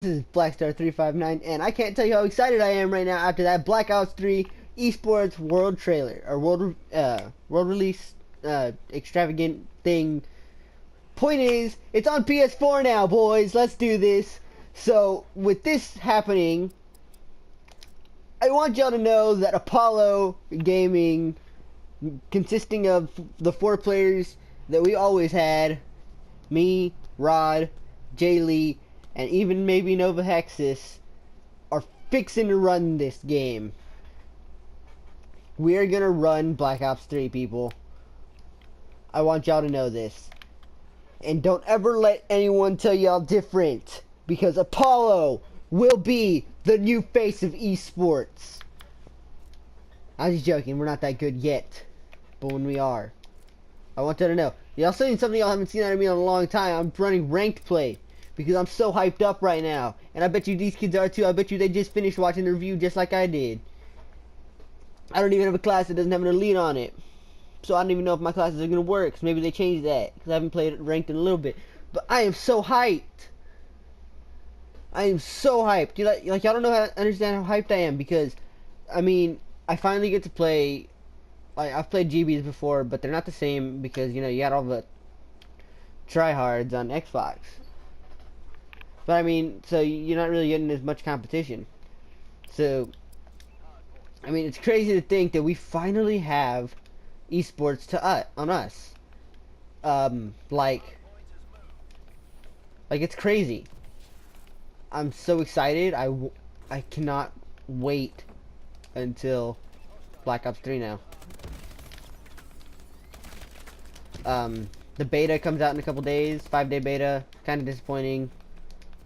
This is Blackstar359, and I can't tell you how excited I am right now after that Black Ops 3 eSports World trailer, or world release extravagant thing. Point is, it's on PS4 now, boys. Let's do this. So, with this happening, I want y'all to know that Apollo Gaming, consisting of the 4 players that we always had, me, Rod, Jay Lee, and even maybe Nova Hexus, are fixing to run this game. We are gonna run Black Ops 3, people. I want y'all to know this. And don't ever let anyone tell y'all different, because Apollo will be the new face of eSports. I'm just joking, we're not that good yet. But when we are, I want y'all to know. Y'all seen something y'all haven't seen out of me in a long time. I'm running ranked play because I'm so hyped up right now. And I bet you these kids are too. I bet you they just finished watching the review just like I did. I don't even have a class that doesn't have an elite on it. So I don't even know if my classes are going to work. So maybe they changed that because I haven't played ranked in a little bit. But I am so hyped. I am so hyped. Like y'all don't know how to understand how hyped I am because, I mean, I finally get to play. Like, I've played GBs before, but they're not the same because, you know, you got all the tryhards on Xbox. But I mean, so you're not really getting as much competition. So, I mean, it's crazy to think that we finally have esports on us. Like it's crazy. I'm so excited. I cannot wait until Black Ops 3 now. The beta comes out in a couple days. 5-day beta. Kind of disappointing.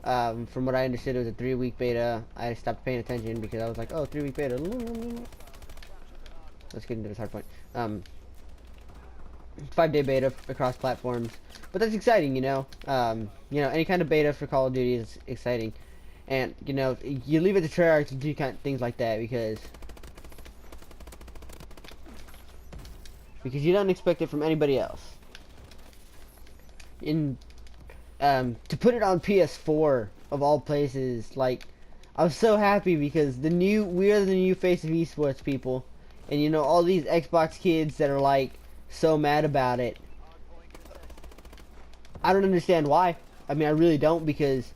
From what I understood, it was a 3-week beta. I stopped paying attention because I was like, oh, 3-week beta. Let's get into this hard point. 5-day beta across platforms. But that's exciting, you know. Any kind of beta for Call of Duty is exciting. And, you know, you leave it to Treyarch to do kind of things like that because you don't expect it from anybody else. To put it on PS4 of all places, like, I was so happy because we are the new face of esports, people. And you know, all these Xbox kids that are like so mad about it, I don't understand why. I mean, I really don't, because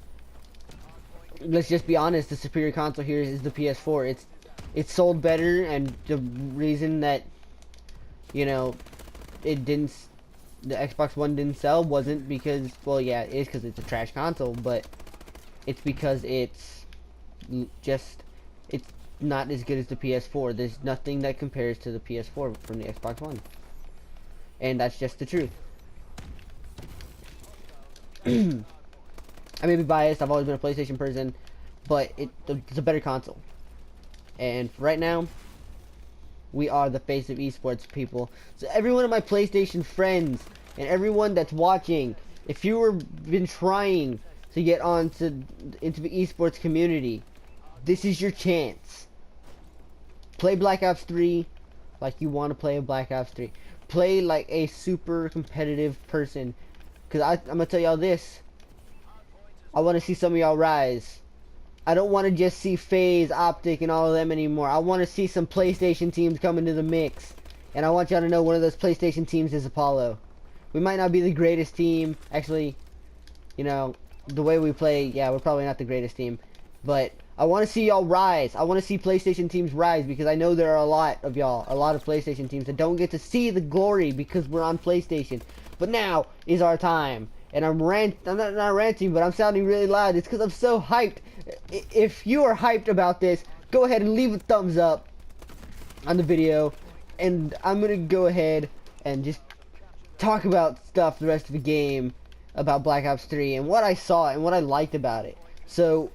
let's just be honest, the superior console here is the PS4. It's sold better, and the reason that, you know, the Xbox One didn't sell wasn't because, well, yeah, it is because it's a trash console, but it's because it's not as good as the PS4. There's nothing that compares to the PS4 from the Xbox One, and that's just the truth. I may be biased. I've always been a PlayStation person, but it's a better console. And right now, we are the face of esports, people. So every one of my PlayStation friends and everyone that's watching, if you were been trying to get into the esports community, this is your chance. Play Black Ops 3 like you want to play a Black Ops 3. Play like a super competitive person. Because I'm going to tell y'all this. I want to see some of y'all rise. I don't want to just see FaZe, Optic, and all of them anymore. I want to see some PlayStation teams come into the mix. And I want y'all to know one of those PlayStation teams is Apollo. We might not be the greatest team. Actually, you know, the way we play, yeah, we're probably not the greatest team. But I want to see y'all rise. I want to see PlayStation teams rise because I know there are a lot of y'all, a lot of PlayStation teams that don't get to see the glory because we're on PlayStation. But now is our time. And I'm not ranting, but I'm sounding really loud. It's because I'm so hyped. If you are hyped about this, go ahead and leave a thumbs up on the video. And I'm going to go ahead and just talk about stuff the rest of the game about Black Ops 3 and what I saw and what I liked about it. So,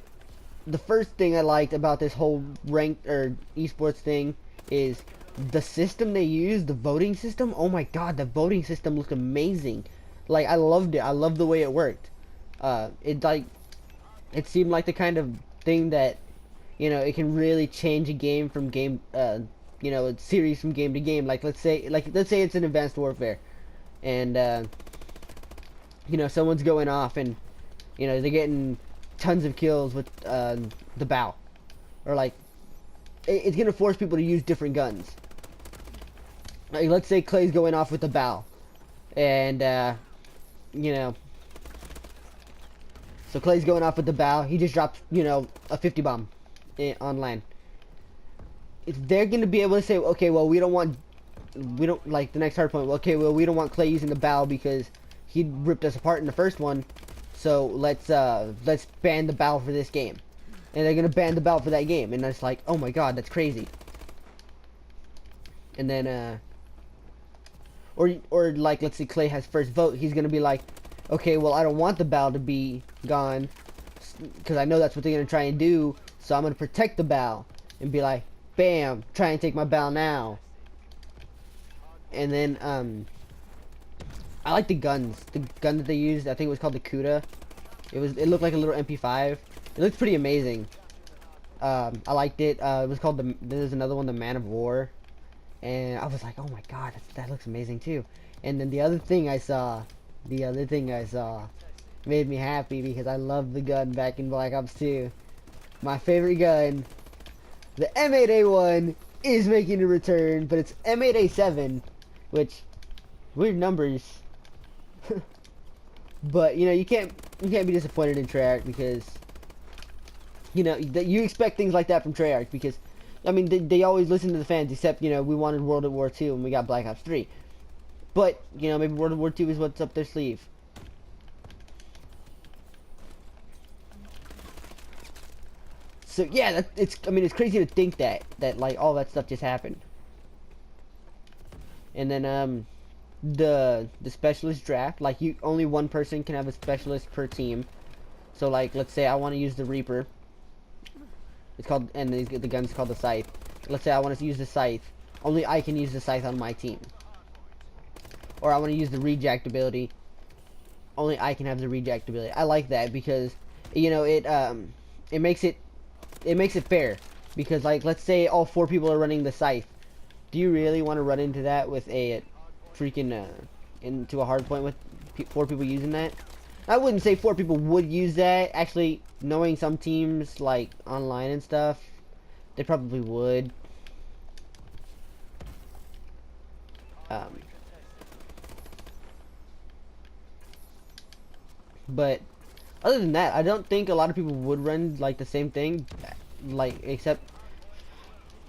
the first thing I liked about this whole ranked or esports thing is the system they used, the voting system. Oh my god, the voting system looked amazing. Like, I loved it. I loved the way it worked. It seemed like the kind of thing that, you know, it can really change a game from game, you know, a series from game to game. Like, let's say it's an Advanced Warfare, and you know, someone's going off, and you know, they're getting tons of kills with the bow, or like it's gonna force people to use different guns. Like let's say Clay's going off with the bow, and you know, so Clay's going off with the bow. He just drops, you know, a 50 bomb on land. If they're gonna be able to say, okay, well we don't like the next hard point. Well, okay, well we don't want Clay using the bow because he ripped us apart in the first one. So let's ban the bow for this game, and they're gonna ban the bow for that game, and it's like, oh my god, that's crazy. And then or like let's say Clay has first vote, he's gonna be like, okay, well I don't want the bow to be gone because I know that's what they're gonna try and do, so I'm gonna protect the bow and be like, bam, try and take my bow now. And then I like the guns. The gun that they used, I think it was called the Kuda. It looked like a little MP5. It looked pretty amazing. I liked it. It was called there's another one, the Man of War. And I was like, oh my god, that looks amazing too. And then the other thing I saw made me happy because I love the gun back in Black Ops 2. My favorite gun, the M8A1, is making a return, but it's M8A7, which weird numbers. But you know, you can't be disappointed in Treyarch because you know you expect things like that from Treyarch because I mean they always listen to the fans, except you know we wanted World War II and we got Black Ops 3. But you know maybe World War II is what's up their sleeve. So yeah, I mean it's crazy to think that like all that stuff just happened. And then the specialist draft, like only one person can have a specialist per team. So like let's say I want to use the Reaper. It's called, and the gun's called the Scythe. Let's say I want to use the Scythe. Only I can use the Scythe on my team. Or I want to use the Reject ability. Only I can have the Reject ability. I like that because you know it makes it fair, because like let's say all 4 people are running the Scythe. Do you really want to run into that with a freaking into a hard point with 4 people using that? I wouldn't say 4 people would use that. Actually, knowing some teams like online and stuff, they probably would. But other than that, I don't think a lot of people would run like the same thing, like except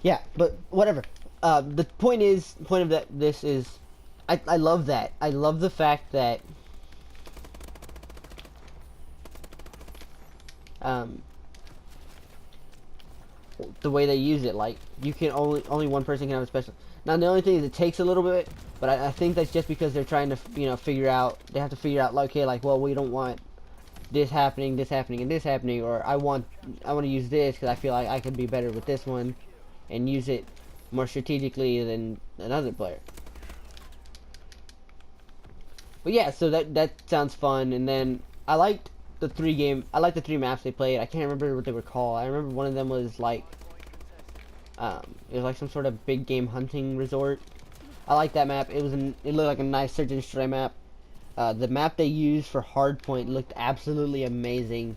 yeah. But whatever. The point of this is, I love that. I love the fact that the way they use it, like you can only one person can have a special. Now the only thing is it takes a little bit, but I think that's just because they're trying to figure out, they have to figure out like, okay, like, well, we don't want this happening, and this happening, or I want to use this because I feel like I could be better with this one and use it more strategically than another player. But yeah, so that sounds fun. And then I liked the 3 maps they played. I can't remember what they were called. I remember one of them was like it was like some sort of big game hunting resort. I like that map. It looked like a nice search and destroy map. The map they used for Hardpoint looked absolutely amazing.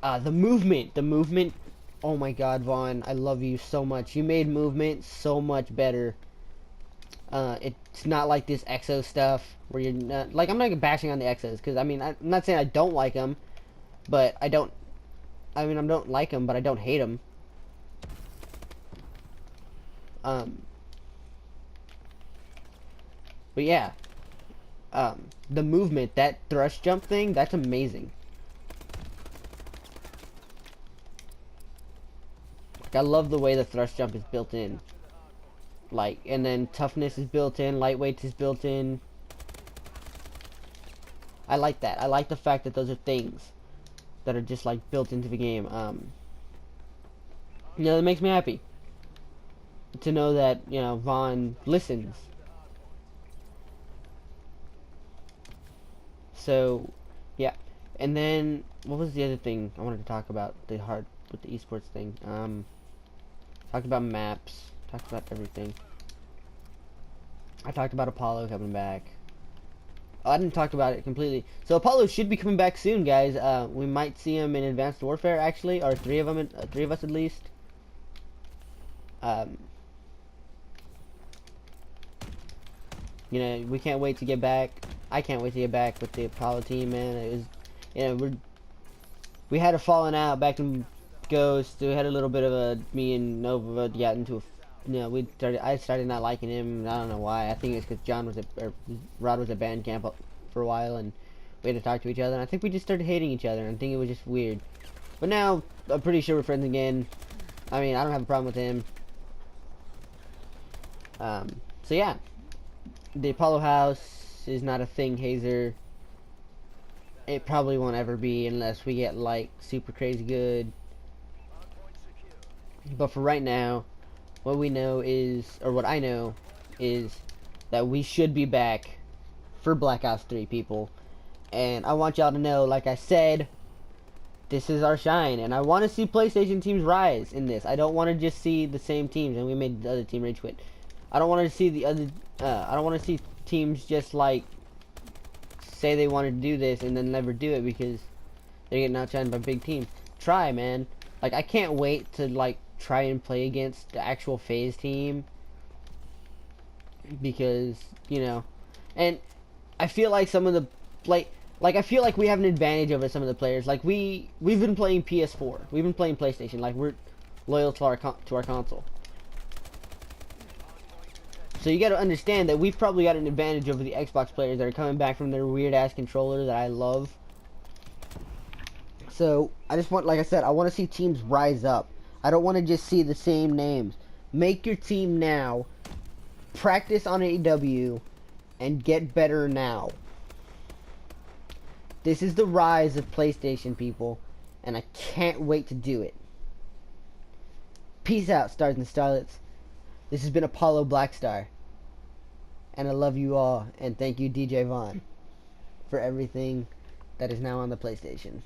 The movement. Oh my God, Vaughn, I love you so much. You made movement so much better. It's not like this EXO stuff where you're not, like, I'm not bashing on the EXOs because I mean I'm not saying I don't like them, but I don't like them, but I don't hate them. But yeah, the movement, that thrust jump thing, that's amazing. Like, I love the way the thrust jump is built in. Like, and then toughness is built in, lightweight is built in. I like that. I like the fact that those are things that are just like built into the game. You know, it makes me happy to know that, you know, Vaughn listens. So, yeah. And then, what was the other thing I wanted to talk about with the esports thing? Talked about maps. Talked about everything. I talked about Apollo coming back. I didn't talk about it completely. So Apollo should be coming back soon, guys. We might see him in Advanced Warfare, actually, or three of them, three of us at least. Um, you know, we can't wait to get back. I can't wait to get back with the Apollo team, man. It was, you know, we had a falling out back in Ghost. We had a little bit of a me and Nova got into a. You know, I started not liking him. I don't know why. I think it's because Rod was at band camp for a while, and we had to talk to each other. And I think we just started hating each other, and I think it was just weird. But now I'm pretty sure we're friends again. I mean, I don't have a problem with him. So yeah, the Apollo House is not a thing, Hazer. It probably won't ever be unless we get like super crazy good. But for right now, what we know is, or what I know, is that we should be back for Black Ops 3, people. And I want y'all to know, like I said, this is our shine. And I want to see PlayStation teams rise in this. I don't want to just see the same teams, and we made the other team rage quit. I don't want to see the other, I don't want to see teams just like say they want to do this and then never do it because they're getting outshined by big teams. Try, man. Like, I can't wait to like try and play against the actual FaZe team because, you know, and I feel like some of the like I feel like we have an advantage over some of the players. Like we've been playing PS4, we've been playing PlayStation, like we're loyal to our console. So you got to understand that we've probably got an advantage over the Xbox players that are coming back from their weird ass controller that I love. So I just want, like I said, I want to see teams rise up. I don't want to just see the same names. Make your team now. Practice on AEW and get better now. This is the rise of PlayStation, people, and I can't wait to do it. Peace out, stars and starlets. This has been Apollo Blackstar, and I love you all, and thank you, DJ Vaughn, for everything that is now on the PlayStation.